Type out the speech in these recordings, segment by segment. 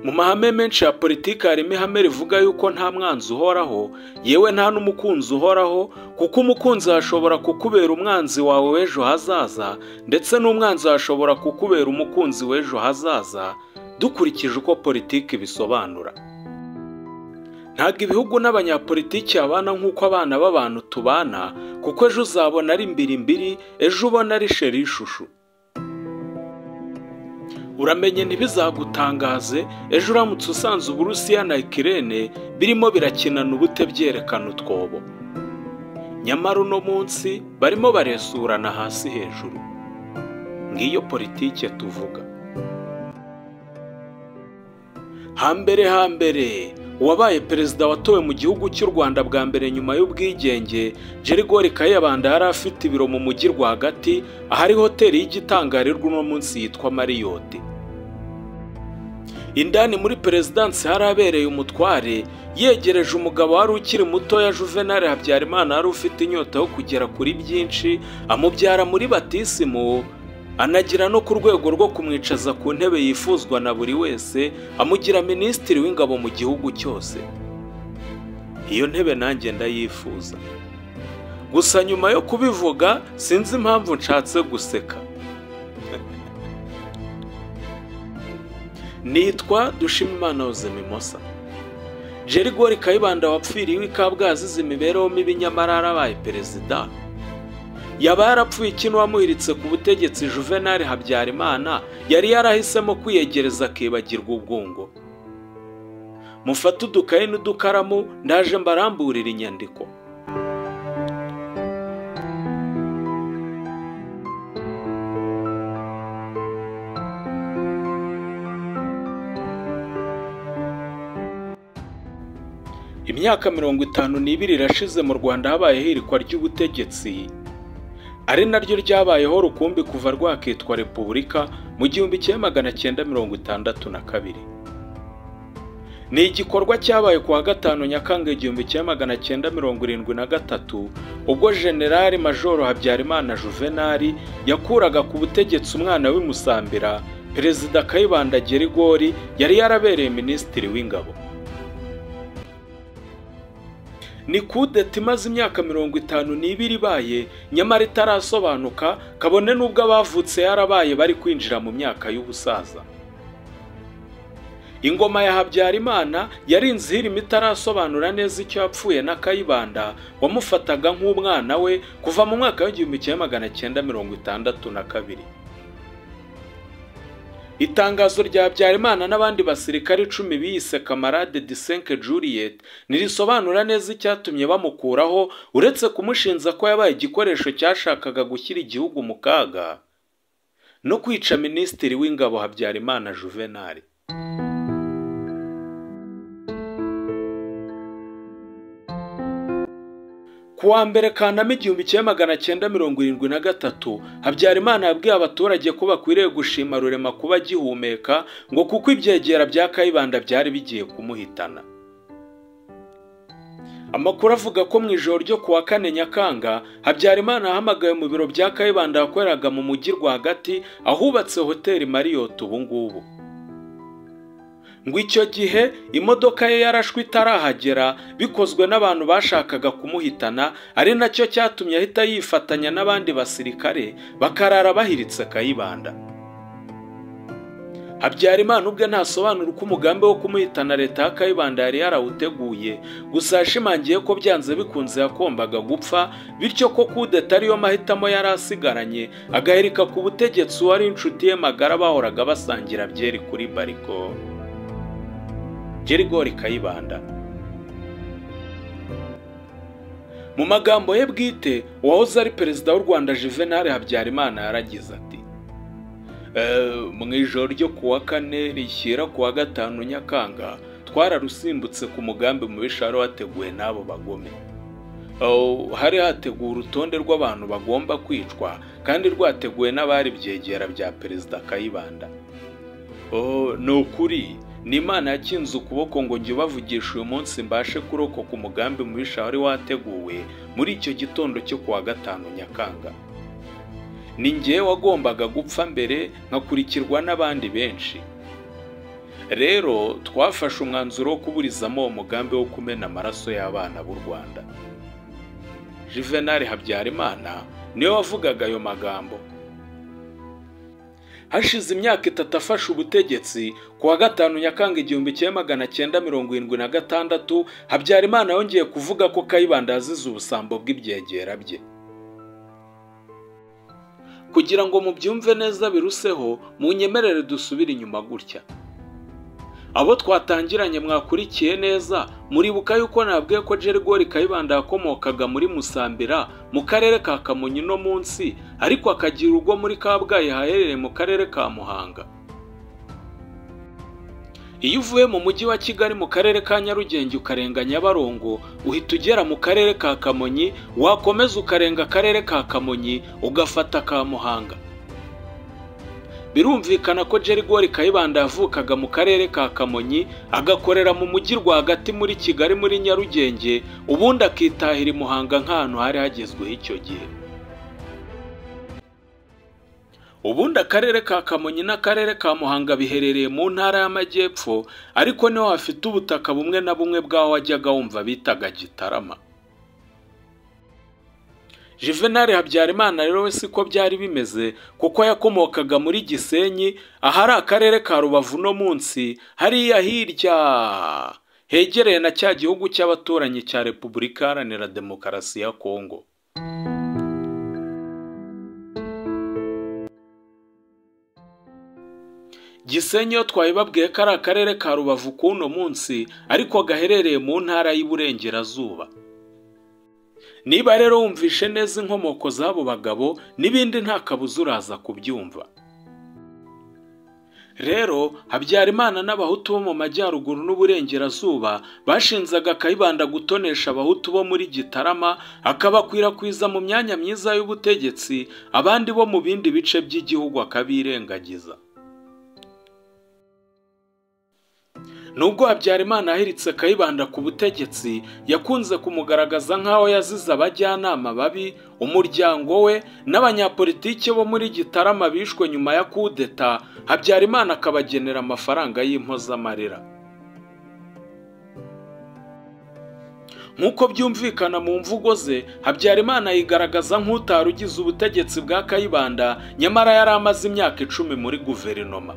Mu mahame menshi ya politiki harimo ihame rivuga yuko nta mwanzi uhoraho, yewe nta n'umukunzi uhoraho, kuko umukunzi ashobora kukubera umwanzi wawe w'ejo hazaza, ndetse n'umwanzi ashobora kukubera umukunzi w'ejo hazaza, dukurikije uko politiki bisobanura. Ntabwo ibihugu n'abanyapolitiki babana nk'uko abana b'abantu tubana, kuko ejo uzabona ari mbirimbiri, ejo ubona ari sheri ishushu. Uramenye ntibizagutangaze, ejo uramutse usanze Uburusiya na Ukraine birimo birakinana ubute byerekana utwobo. Nyamara uno munsi barimo baresurana hasi hejuru. Ngiyo politike tuvuga. Hambere uwabaye perezida watowe mu gihugu cy'u Rwanda bwa mbere nyuma y'ubwigenge, Gerigori Kayibanda yari afite ibiro mu mujyi rwagati, ahari hoteli y'igitangarirwa uno munsi yitwa Marriott. Indani muri perezidansi harabereye umutware yegereje umugabo wari ukiri mutoya Juvenal Habyarimana wari ufite inyota yo kugera kuri byinshi, amubyara muri batisimu, anagira no ku rwego rwo kumwicaza ku ntebe yifuzwa na buri wese, amugira minisitiri w'ingabo mu gihugu cyose. Iyo ntebe nanjye ndayifuza. Gusa nyuma yo kubivuga sinzi impamvu nshatse guseka. Nitwa Dushimimana Ozemimosa. Gerigori Kayibanda wapfiriye i Kabgayi azize imibereho mibi nyamara yarabaye perezida. Yaba yarapfuye iki n'uwamuhiritse ku butegetsi Juvenal Habyarimana yari yarahisemo kwiyegereza akibagirwa ubwungo? Mufate udukayi n'udukaramu ndaje mbaramburira inyandiko. Imyaka 52 irashize mu Rwanda habaye hirikwa ry'ubutegetsi, ari naryo ryabayeho rukumbi kuva rwakitwa Repubulika mu 1962. Ni igikorwa cyabaye kuwa 5 Nyakanga 1973 ubwo General Major Habyarimana Juvenal yakuraga ku butegetsi umwana w'imusambira Perezida Kayibanda Gerigori yari yarabereye minisitiri w'ingabo. Ni kudeta imaze imyaka 52 ibaye, nyamara itarasobanuka, kabone n'ubwo abavutse yarabaye bari kwinjira mu myaka y'ubusaza. Ingoma ya Habyarimana yari inzihirima itarasobanura neza icyo yapfuye na Kayibanda wamufataga nk'umwana we kuva mu mwaka wa 1962. Itangazo rya Habyarimana n'abandi basirikare 10 biyise Camarade de Cinq Juliet nirisobanura neza icyatumye bamukuraho, uretse kumushinza ko yabaye igikoresho cyashakaga gushyira igihugu mu kaga no kwica minisitiri w'ingabo Habyarimana Juvenal. Kuwa mbere Kanama 1973 Habyarimana yabwiye abaturage ko bakwiriye gushima Rurema kuba gihumeka, ngo kuko ibyegera bya Kayibanda byari bigiye kumuhitana. Amakuru avuga ko mu ijoro ryo kuwa 4 Nyakanga Habyarimana yahamagaye mu biro bya Kayibanda yakoreraga mu mujyi rwagati ahubatse hoteli Marriott ubu ngubu. Ngo icyo gihe imodoka ye yarashwe itarahagera, bikozwe n'abantu bashakaga kumuhitana, ari nacyo cyatumye ahita yifatanya n'abandi basirikare bakarara bahiritse Kayibanda. Habyarimana ubwe ntasobanura uko umugambi wo kumuhitana leta ya Kayibanda yari yarawuteguye, gusa yashimangiye ko byanze bikunze yakombaga gupfa, bityo ko kudeta ariyo mahitamo yari asigaranye, agaherika ku butegetsi wari inshuti ye magara bahoraga basangira byeri kuri bariko, Gerigori Kayibanda. Mu magambo ye bwite, uwahoze ari perezida w'u Rwanda Juvenal Habyarimana yaragize ati: mu ijoro ryo kuwa 4 rishyira kuwa 5 Nyakanga twararusimbutse ku mugambi mu bisharo wateguwe n'abo bagome. Hari hateguwe urutonde rw'abantu bagomba kwicwa, kandi rwateguwe n'abari byegera bya perezida Kayibanda. Ni ukuri n'Imana yakinze ukuboko ngo njye ubavugisha uyu munsi mbashe kurokoka umugambi mubisha wari wateguwe muri icyo gitondo cyo kuwa 5 Nyakanga. Ni njye wagombaga gupfa mbere nkakurikirwa n'abandi benshi. Rero twafashe umwanzuro wo kuburizamo uwo mugambi wo kumena amaraso y'abana b'u Rwanda. Juvenal Habyarimana niwe wavugaga ayo magambo. Hashize imyaka 3 afashe ubutegetsi, kuwa 5 Nyakanga 1976 Habyarimana yongeye kuvuga ko Kayibanda yazize ubusambo bw'ibyegera bye. Kugira ngo mubyumve neza biruseho, munyemerere dusubire inyuma gutya. Abo twatangiranye mwakurikiye neza, muribuka yuko nabwiye ko Gerigori Kayibanda yakomokaga muri Musambira mu karere ka Kamonyi no munsi, ariko akagira urugo muri Kabgayi haherereye mu karere ka Muhanga. Iyo uvuye mu mujyi wa Kigali mu karere ka Nyarugenge ukarenga Nyabarongo, uhita ugera mu karere ka Kamonyi, wakomeza ukarenga akarere ka Kamonyi ugafata ka Muhanga. Birumvikana ko Gerigori Kayibanda yavukaga mu karere ka Kamonyi, agakorera mu mujyi rwagati muri Kigali muri Nyarugenge, ubundi akitahira i Muhanga nk'ahantu hari hagezweho icyo gihe. Ubundi akarere ka Kamonyi n'akarere ka Muhanga biherereye mu ntara y'Amajyepfo, ariko niho hafite ubutaka bumwe na bumwe bwaho wajyaga wumva bitaga Gitarama. Juvenal Habyarimana rero we siko byari bimeze, kuko yakomokaga muri Gisenyi, ahari akarere ka Rubavu no munsi, hariya hirya hegereye na cya gihugu cy'abaturanyi cya Repubulika Iharanira Demokarasi ya Kongo. Gisenyi yo twabibabwiye ko ari akarere ka Rubavu kuno munsi, ariko gaherereye mu ntara y'Iburengerazuba. Niba rero wumvishe neza inkomoko z'abo bagabo, n'ibindi nta kabuza uraza kubyumva. Rero Habyarimana n'abahutu bo mu majyaruguru n'uburengerazuba bashinzaga Kayibanda gutonesha abahutu bo muri Gitarama, akabakwirakwiza mu myanya myiza y'ubutegetsi, abandi bo mu bindi bice by'igihugu akabirengagiza. Nubwo Habyarimana yahiritse Kayibanda ku butegetsi, yakunze kumugaragaza nk'aho yazize abajyanama babi, umuryango we n'abanyapolitike bo muri Gitarama bishwe nyuma ya kudeta, Habyarimana akabagenera amafaranga y'impozamarira. Nk'uko byumvikana mu mvugo ze, Habyarimana yigaragaza nk'utarugize ubutegetsi bwa Kayibanda, nyamara yari amaze imyaka 10 muri guverinoma.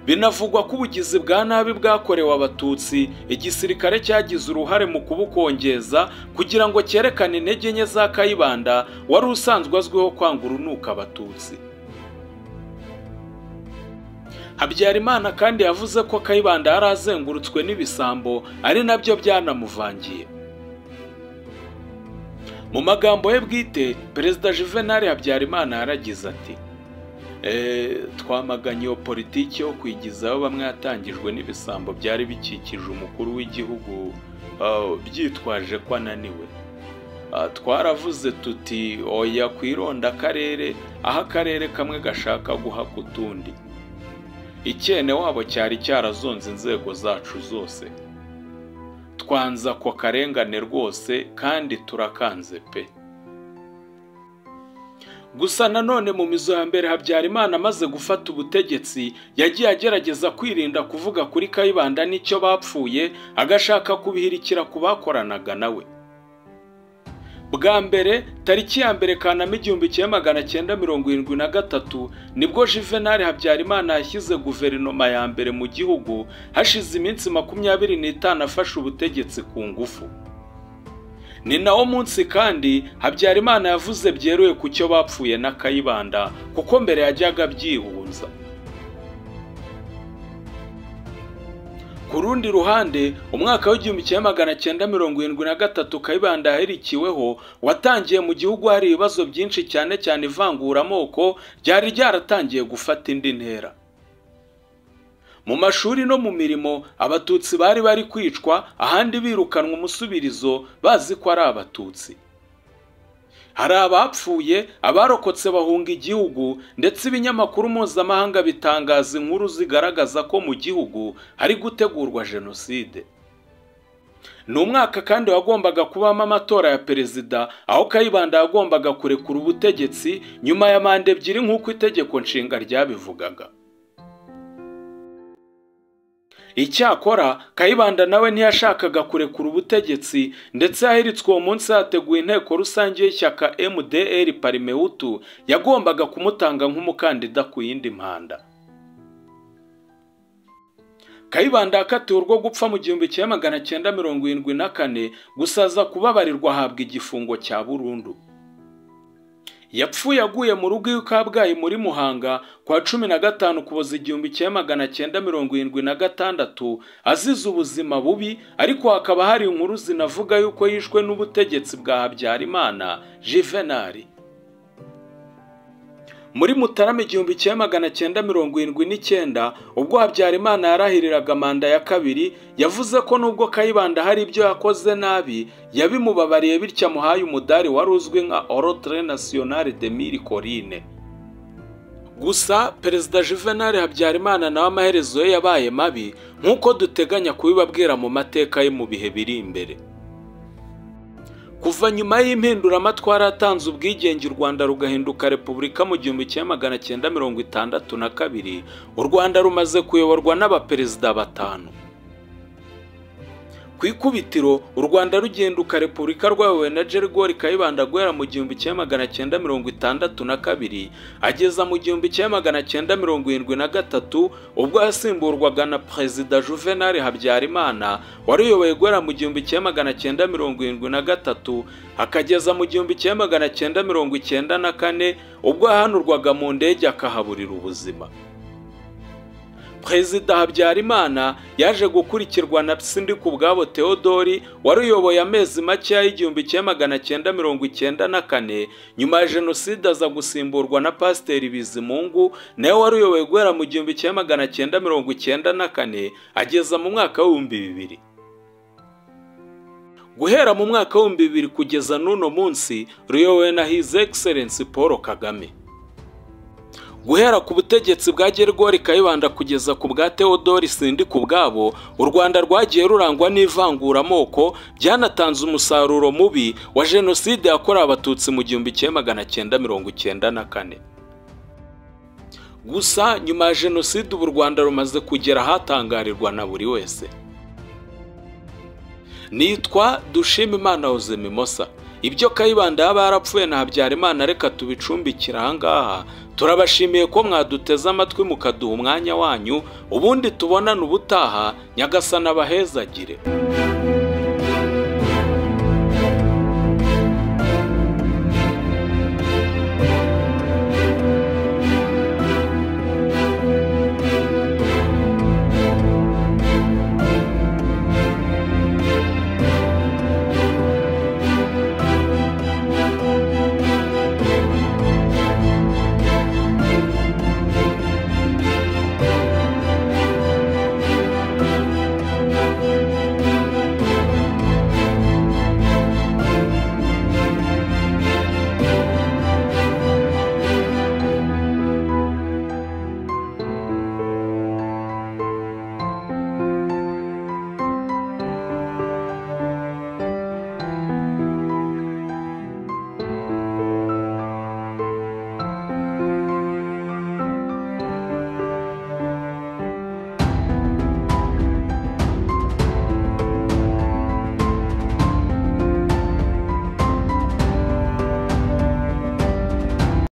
Binavugwa ko ubugizi bwa nabi bwakorewe Abatutsi, igisirikare cyagize uruhare mu kubukongeza kugira ngo cyerekane intege nke za Kayibanda, wari usanzwe azwiho kwanga urunuka Abatutsi. Habyarimana kandi yavuze ko Kayibanda yari azengurutswe n'ibisambo, ari nabyo byanamuvangiye. Mu magambo ye bwite, Perezida Juvenal Habyarimana yaragize ati: twamaganye iyo politiki yo kwigizaho bamwe yatangijwe n'ibisambo byari bikikije umukuru w'igihugu, byitwaje ko ananiwe. Twaravuze tuti oya kwironda akarere, aho akarere kamwe gashaka guha kutundi. Icyene wabo cyari cyarazonze inzego zacu zose. Twanza ko karengane rwose kandi turakanze pe. Gusa nanone mu mizo ya mbere Habyarimana amaze gufata ubutegetsi, yagiye agerageza kwirinda kuvuga kuri Kayibanda n'icyo bapfuye, agashaka kubihirikira ku bakoranaga nawe. Bwa mbere, tariki ya mbere Kanama 1973, nibwo Juvenal Habyarimana yashyize guverinoma ya mbere mu gihugu, hashize iminsi 25 afashe ubutegetsi ku ngufu. Ni nawo munsi kandi Habyarimana yavuze byeruye ku cyo bapfuye na Kayibanda, kuko mbere yajyaga byihunza. Ku rundi ruhande, umwaka w'1973 Kayibanda yahirikiweho, watangiye mu gihugu hari ibibazo byinshi cyane cyane ivanguramoko ryari ryaratangiye gufata indi ntera. Mu mashuri no mu mirimo, Abatutsi bari kwicwa, ahandi birukanwa umusubirizo bazi ko ari Abatutsi. hari abapfuye, abarokotse bahunga igihugu, ndetse ibinyamakuru mpuzamahanga bitangaza inkuru zigaragaza ko mu gihugu hari gutegurwa jenoside. Ni umwaka kandi wagombaga kubamo amatora ya perezida, aho Kayibanda yagombaga kurekura ubutegetsi nyuma ya manda ebyiri nk'uko itegeko nshinga ryabivugaga. Icyakora Kayibanda nawe ntiyashakaga kurekura ubutegetsi, ndetse yahiritswe uwo munsi hateguwe inteko rusange y'ishyaka MDR Parmehutu yagombaga kumutanga nk'umukandida ku yindi manda. Kayibanda yakatiwe urwo gupfa mu 1974 gusa aza kubabarirwa ahabwa igifungo cya burundu. Yapfuye aguye mu rugo i Kabgayi muri Muhanga kwa 15 Ukuboza 1976 azize ubuzima bubi, ariko hakaba hari inkuru zinavuga yuko yishwe n'ubutegetsi bwa Habyarimana Juvenal. Muri Mutarama 1979 ubwo Habyarimana yarahiriraga manda ya kabiri, yavuze ko nubwo Kayibanda hari ibyo yakoze nabi yabimubabariye, bityo amuhaye umudari wari uzwi nka Ordre National de Mille Collines. Gusa Perezida Juvenal Habyarimana nawe amaherezo ye yabaye mabi nk'uko duteganya kubibabwira mu mateka ye mu bihe biri imbere. Kuva nyuma y'impinduramatwara yatanze ubwigenge u Rwanda rugahinduka repubulika mu 1962, u Rwanda rumaze kuyoborwa n'abaperezida batanu. Ku ikubitiro u Rwanda rugenduka repubulika rwayobowe na Gerigori Kayibanda guhera mu 1962 ageza mu 1973, ubwo yasimburwaga na Perezida Juvenal Habyarimana wari uyoboye guhera mu 1973 akageza mu 1994, ubwo yahanurwaga mu ndege akahaburira ubuzima. Perezida Habyarimana yaje gukurikirwa na Sindikubwabo Theodore wari uyoboye amezi make y'1994, nyuma ya jenoside aza gusimburwa na Pasiteri Bizimungu nawe wari uyoboye guhera mu 1994 ageza mu mwaka w'2000. Guhera mu mwaka w'2000 kugeza n'uno munsi ruyobowe na His Excellency Paul Kagame. Guhera ku butegetsi bwa Gerigori Kayibanda kugeza ku bwa Theodore Sindikubwabo, u Rwanda rwagiye rurangwa n'ivanguramoko, byanatanze umusaruro mubi wa jenoside yakorewe abatutsi mu 1994. Gusa nyuma ya jenoside u Rwanda rumaze kugera ahatangarirwa na buri wese. Nitwa Dushimimana Jose Mimosa. Ibyo Kayibanda yaba yarapfuye na Habyarimana reka tubicumbikira ahangaha. Turabashimiye ko mwaduteze amatwi mukaduha umwanya wanyu, ubundi tubonana ubutaha. Nyagasani abahezagire.